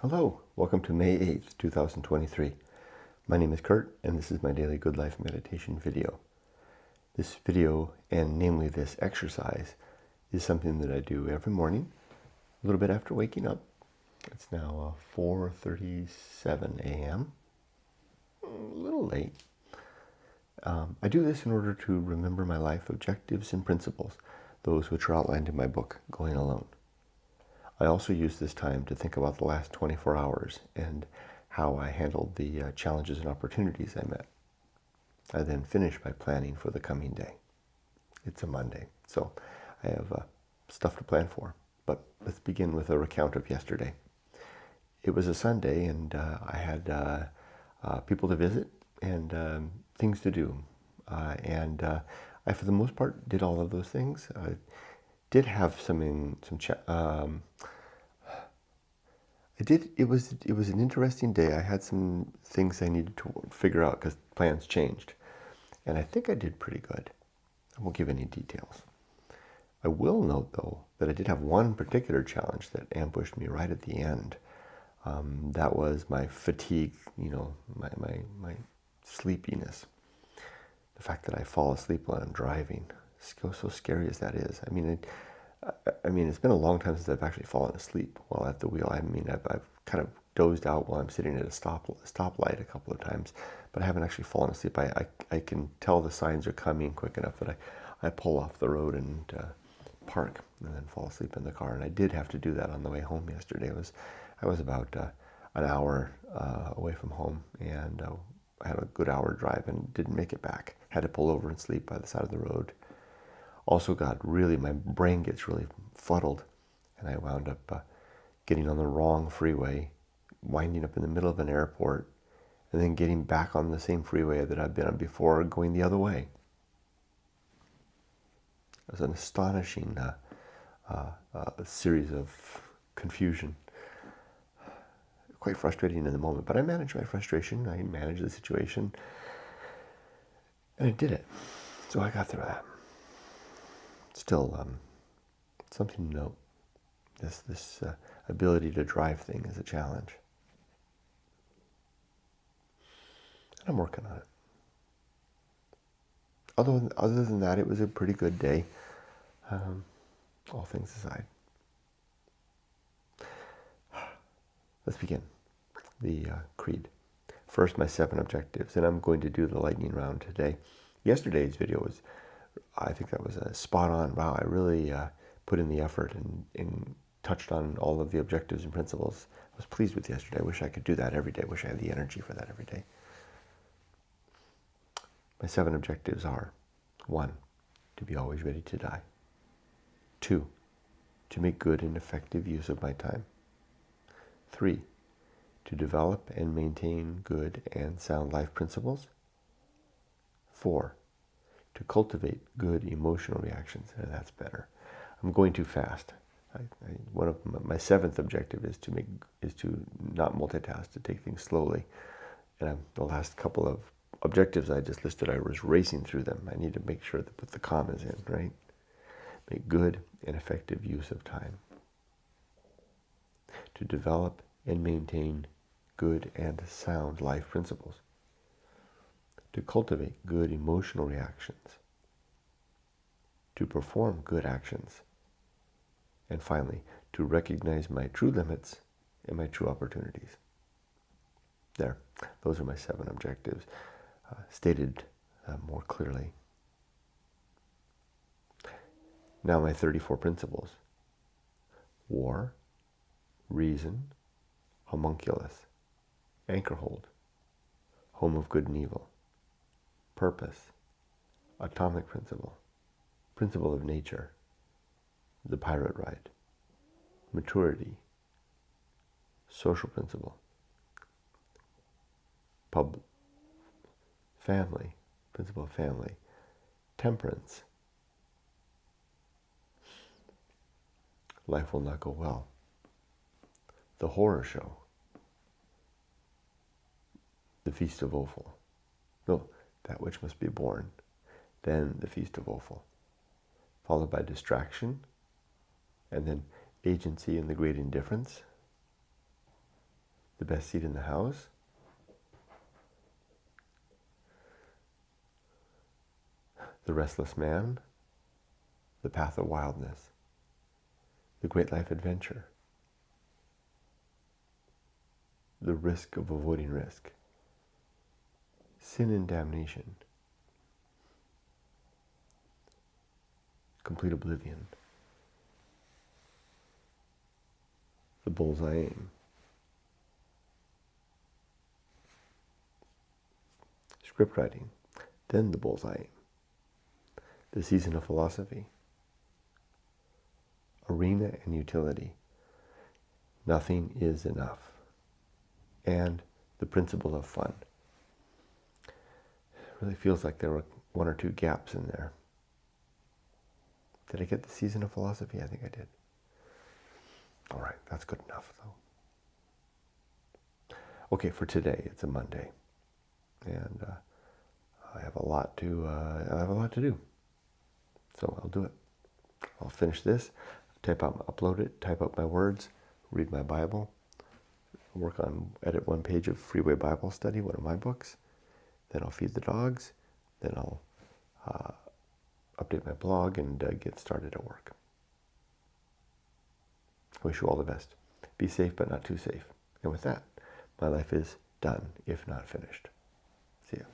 Hello, welcome to May 8th, 2023. My name is Kurt, and this is my daily good life meditation video. This video, and namely this exercise, is something that I do every morning, a little bit after waking up. It's now 4:37 a.m., a little late. I do this in order to remember my life objectives and principles, those which are outlined in my book, Going Alone. I also use this time to think about the last 24 hours and how I handled the challenges and opportunities I met. I then finish by planning for the coming day. It's a Monday, so I have stuff to plan for. But let's begin with a recount of yesterday. It was a Sunday, and I had people to visit and things to do. I, for the most part, did all of those things. I did have It was an interesting day. I had some things I needed to figure out because plans changed, and I think I did pretty good. I won't give any details. I will note, though, that I did have one particular challenge that ambushed me right at the end. That was my fatigue, my sleepiness. The fact that I fall asleep while I'm driving, so scary as that is. I mean, it's been a long time since I've actually fallen asleep while at the wheel. I've kind of dozed out while I'm sitting at a stoplight a couple of times, but I haven't actually fallen asleep. I can tell the signs are coming quick enough that I pull off the road and park and then fall asleep in the car. And I did have to do that on the way home yesterday. I was about an hour away from home, and I had a good hour drive and didn't make it back. Had to pull over and sleep by the side of the road. Also my brain gets really fuddled, and I wound up getting on the wrong freeway, winding up in the middle of an airport, and then getting back on the same freeway that I've been on before, going the other way. It was an astonishing series of confusion. Quite frustrating in the moment, but I managed my frustration. I managed the situation, and I did it. So I got through that. Still, something to note. This ability to drive thing is a challenge. And I'm working on it. Other than that, it was a pretty good day, all things aside. Let's begin the creed. First, my 7 objectives, and I'm going to do the lightning round today. Yesterday's video was, I think that was spot on. Wow, I really put in the effort and touched on all of the objectives and principles. I was pleased with yesterday. I wish I could do that every day. I wish I had the energy for that every day. My 7 objectives are: 1, to be always ready to die. 2, to make good and effective use of my time. 3, to develop and maintain good and sound life principles. 4, to cultivate good emotional reactions. And that's better. I'm going too fast. One of my 7th objective is to not multitask, to take things slowly. And the last couple of objectives I just listed, I was racing through them. I need to make sure to put the commas in, right? Make good and effective use of time. To develop and maintain good and sound life principles. To cultivate good emotional reactions. To perform good actions. And finally, to recognize my true limits and my true opportunities. There, those are my 7 objectives, stated more clearly. Now my 34 principles: war, reason, homunculus, anchor hold, home of good and evil, purpose, atomic principle, principle of nature, the pirate ride, maturity, social principle, family, principle of family, temperance, life will not go well, the horror show, the feast of Offal, no, that which must be born, then the feast of Offal, followed by distraction, and then agency and the great indifference, The best seat in the house? The restless man? The path of wildness? The great life adventure? The risk of avoiding risk? Sin and damnation? Complete oblivion? The bullseye aim? Script writing? Then the bullseye aim? The season of philosophy? Arena and utility? Nothing is enough? And the principle of fun? It really feels like there were one or two gaps in there. Did I get the season of philosophy? I think I did. All right, that's good enough, though. Okay, for today, it's a Monday, and I have a lot to do. So I'll do it. I'll finish this, upload it, type up my words, read my Bible, edit one page of Freeway Bible Study, one of my books. Then I'll feed the dogs. Then I'll update my blog and get started at work. I wish you all the best. Be safe, but not too safe. And with that, my life is done, if not finished. See ya.